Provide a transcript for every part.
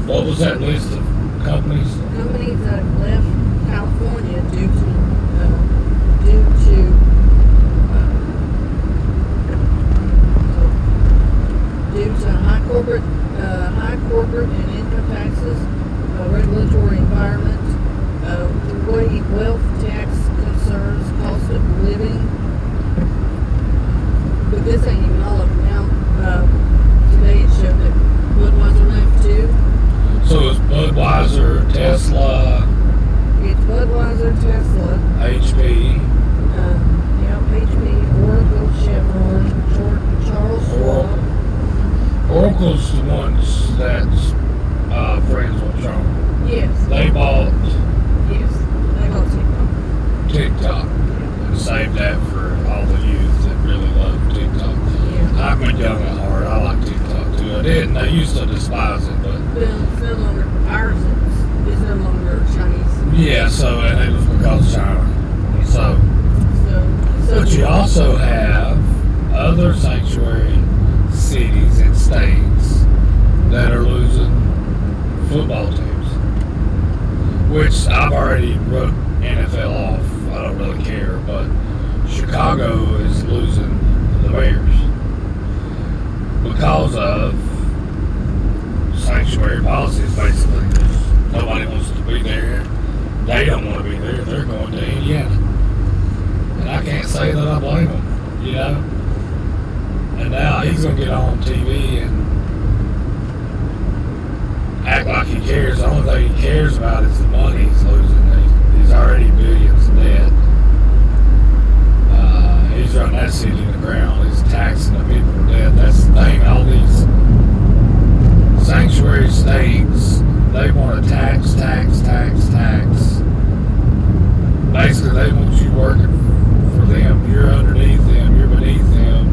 What was that list of companies? Companies that have left California due to high corporate and income taxes, regulatory environment, wealth tax concerns, cost of living. But this ain't even all of them now. Today it showed that Budweiser left too. So it's Budweiser, Tesla. It's Budweiser, Tesla, HP. HP, Oracle, Chevron, Charles Schwab. Oracle's the ones that's friends with Trump. Yes. They bought TikTok. And saved that for all the youth that really love TikTok. Yeah. I've been young at heart. I like TikTok too. I didn't. I used to despise it, but Ours is no longer Chinese. yeah. So and it was because of China. So but you also have other sanctuary cities and states that are losing football teams, which I've already wrote NFL off. I don't really care, but Chicago is losing the Bears because of sanctuary policies. Basically, nobody wants to be there. They don't want to be there. They're going to Indiana, and I can't say that I blame them. You know. And now he's going to get on TV and act like he cares. The only thing he cares about is the money he's losing. He's already billions in debt. He's running that city to the ground. He's taxing the people to death. That's the thing. All these sanctuary states, they want to tax. Basically, they want you working for them. You're underneath them. You're beneath them.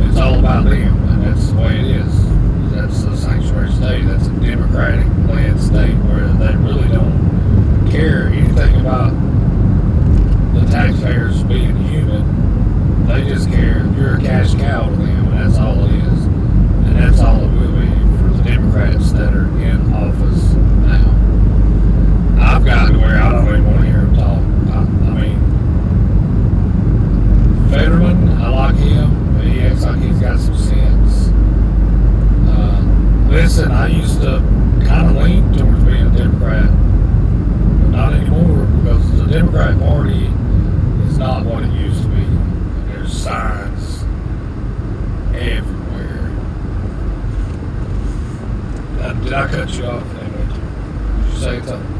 It's all about them, and that's the way it is. That's a sanctuary state. That's a Democratic-led state where they really don't care anything about the taxpayers being human. They just care you're a cash cow to them, and that's all it is. And that's all it will be for the Democrats that are in office now. I've gotten to where I don't even want to hear them talk. I mean, Fetterman, I like him. He acts like he's got some sense. Listen, I used to kind of lean towards being a Democrat, but not anymore because the Democrat Party is not what it used to be. There's signs everywhere. Did I cut you off? Did you say something?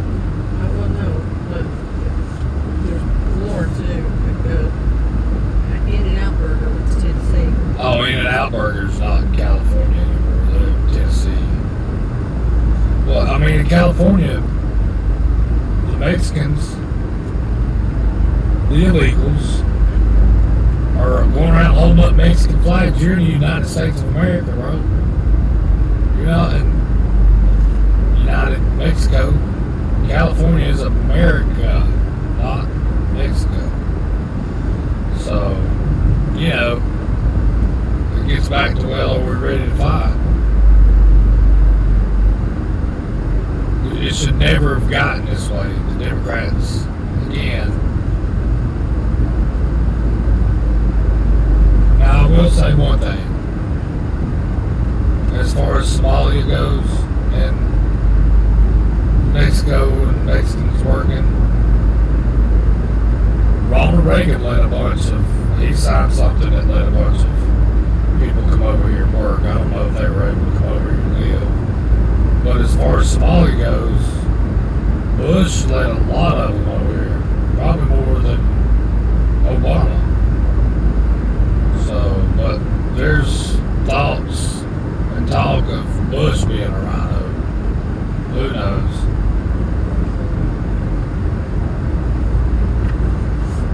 Well, no, but there's more too. In-N-Out Burger, it's Tennessee. Oh, In-N-Out Burger's not in California anymore. They're in Tennessee. Well, I mean, in California, the Mexicans, the illegals, are going around holding up Mexican flags. You're in the United States of America, bro. You're not in United Mexico. California is America, not Mexico. So, you know, it gets back to, well, we're ready to fight. It should never have gotten this way. The Democrats, again. Now, I will say one thing. As far as Somalia goes, and Mexico and Mexicans working, Ronald Reagan he signed something that let a bunch of people come over here and work. I don't know if they were able to come over here and live. But as far as Somalia goes, Bush let a lot of them over here, probably more than Obama. So, but there's thoughts and talk of Bush being a rhino. Who knows?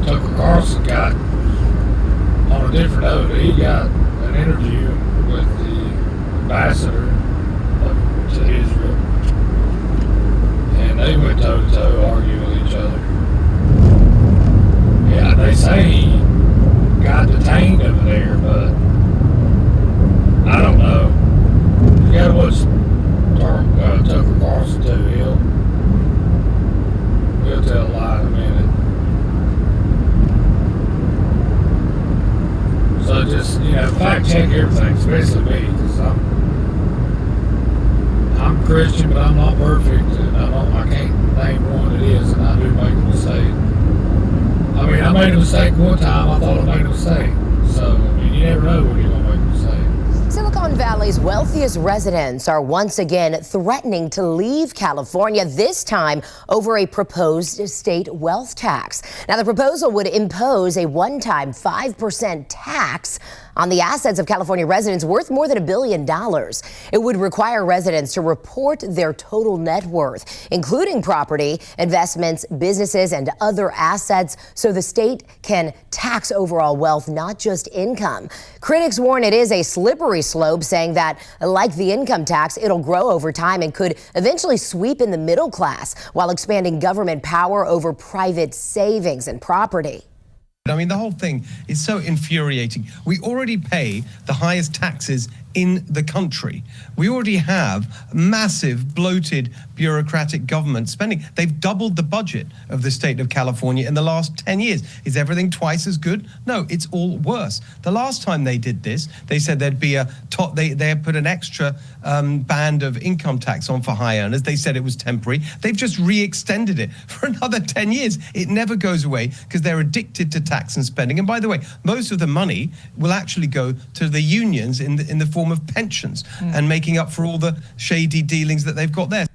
Tucker Carlson got on a different note. He got an interview with the ambassador to Israel, and they went toe to toe, arguing with each other. Yeah, they say he got detained over there, but I don't know. You gotta watch Christian, but I'm not perfect, and I can't name one it is, and I do make a mistake. I mean, I made a mistake one time. I thought I made a mistake. So, I mean, you never know when you're going to make a mistake. Silicon Valley's wealthiest residents are once again threatening to leave California, this time over a proposed state wealth tax. Now, the proposal would impose a one-time 5% tax on the assets of California residents worth more than $1 billion. It would require residents to report their total net worth, including property, investments, businesses, and other assets, so the state can tax overall wealth, not just income. Critics warn it is a slippery slope, saying that, like the income tax, it'll grow over time and could eventually sweep in the middle class while expanding government power over private savings and property. I mean, the whole thing is so infuriating. We already pay the highest taxes in the country. We already have massive, bloated, bureaucratic government spending. They've doubled the budget of the state of California in the last 10 years. Is everything twice as good? No, it's all worse. The last time they did this, they said there'd be a top, they had put an extra band of income tax on for high earners. They said it was temporary. They've just re-extended it for another 10 years. It never goes away because they're addicted to tax and spending. And by the way, most of the money will actually go to the unions in the form of pensions and making up for all the shady dealings that they've got there.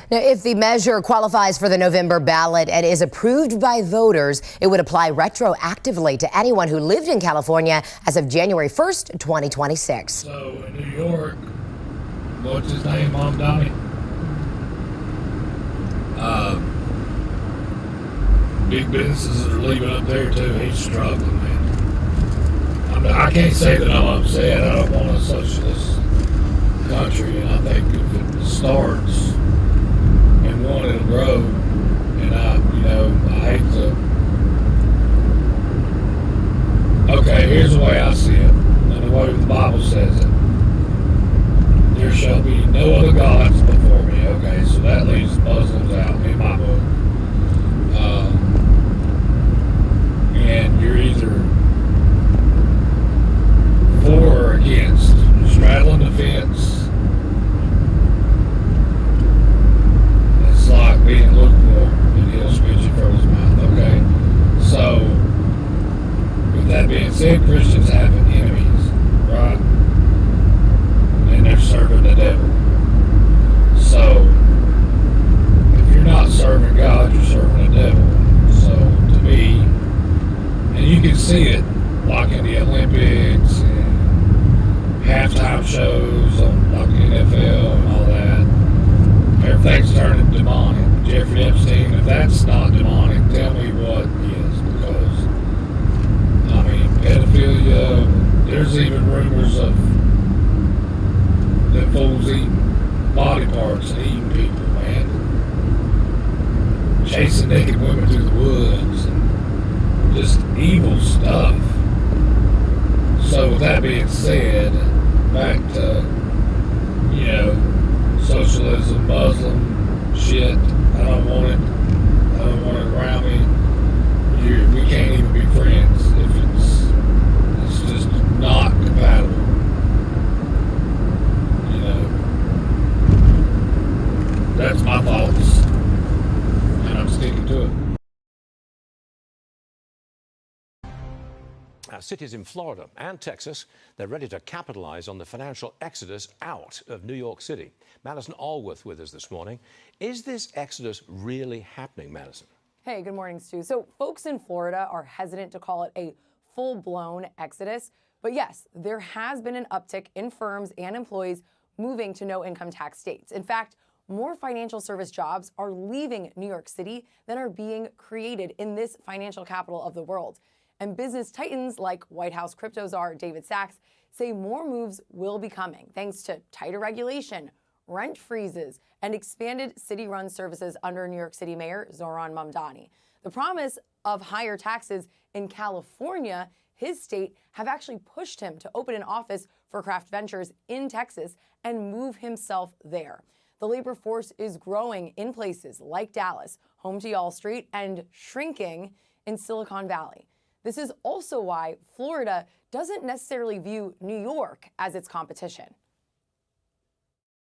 Now, if the measure qualifies for the November ballot and is approved by voters, it would apply retroactively to anyone who lived in California as of January 1st, 2026. So in New York, what's his name, Donnie? Big businesses are leaving up there too. He's struggling, man. I can't say that I'm upset. I don't want a socialist country, and I think if it starts and one, it'll grow. And I hate to. Okay, here's the way I see it, and the way the Bible says it. There shall be no other gods before me. Okay, so that leaves Muslims out in my book. And you're either for or against, straddling the fence. It's like being lukewarm, and he'll spit you from his mouth. Okay, so with that being said, Christians have enemies, right? And they're serving the devil. So if you're not serving God, you're serving the devil. So to me, and you can see it like in the Olympics and halftime shows on like the NFL and all that. Everything's turning demonic. Jeffrey Epstein, if that's not demonic, tell me what is. Because, I mean, pedophilia, there's even rumors of them fools eating body parts and eating people, man. Chasing naked women through the woods and just evil stuff. So with that being said, back to, socialism, Muslim shit, I don't want it. I don't want it around me. We can't even be friends if it's just not compatible. That's my thoughts, and I'm sticking to it. Cities in Florida and Texas, they're ready to capitalize on the financial exodus out of New York City. Madison Allworth with us this morning. Is this exodus really happening, Madison? Hey, good morning, Stu. So folks in Florida are hesitant to call it a full-blown exodus. But yes, there has been an uptick in firms and employees moving to no income tax states. In fact, more financial service jobs are leaving New York City than are being created in this financial capital of the world. And business titans like White House crypto czar David Sachs say more moves will be coming thanks to tighter regulation, rent freezes, and expanded city-run services under New York City Mayor Zohran Mamdani. The promise of higher taxes in California, his state, have actually pushed him to open an office for Craft Ventures in Texas and move himself there. The labor force is growing in places like Dallas, home to Wall Street, and shrinking in Silicon Valley. This is also why Florida doesn't necessarily view New York as its competition.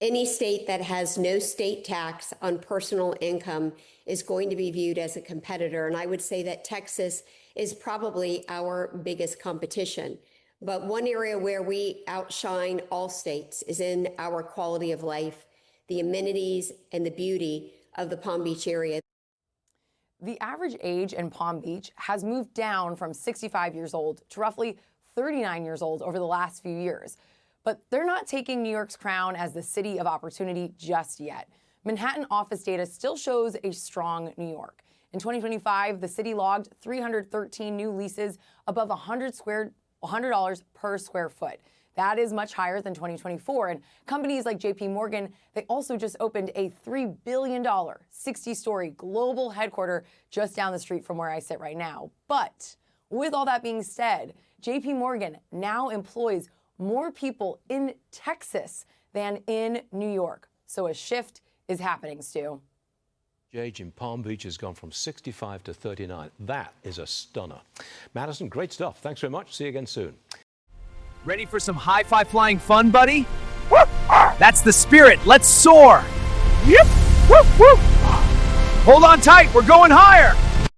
Any state that has no state tax on personal income is going to be viewed as a competitor. And I would say that Texas is probably our biggest competition. But one area where we outshine all states is in our quality of life, the amenities and the beauty of the Palm Beach area. The average age in Palm Beach has moved down from 65 years old to roughly 39 years old over the last few years. But they're not taking New York's crown as the city of opportunity just yet. Manhattan office data still shows a strong New York. In 2025, the city logged 313 new leases above $100 per square foot. That is much higher than 2024. And companies like JP Morgan, they also just opened a $3 billion, 60-story global headquarters just down the street from where I sit right now. But with all that being said, JP Morgan now employs more people in Texas than in New York. So a shift is happening, Stu. Age in Palm Beach has gone from 65 to 39. That is a stunner. Madison, great stuff. Thanks very much. See you again soon. Ready for some high-fi flying fun, buddy? That's the spirit. Let's soar. Hold on tight. We're going higher.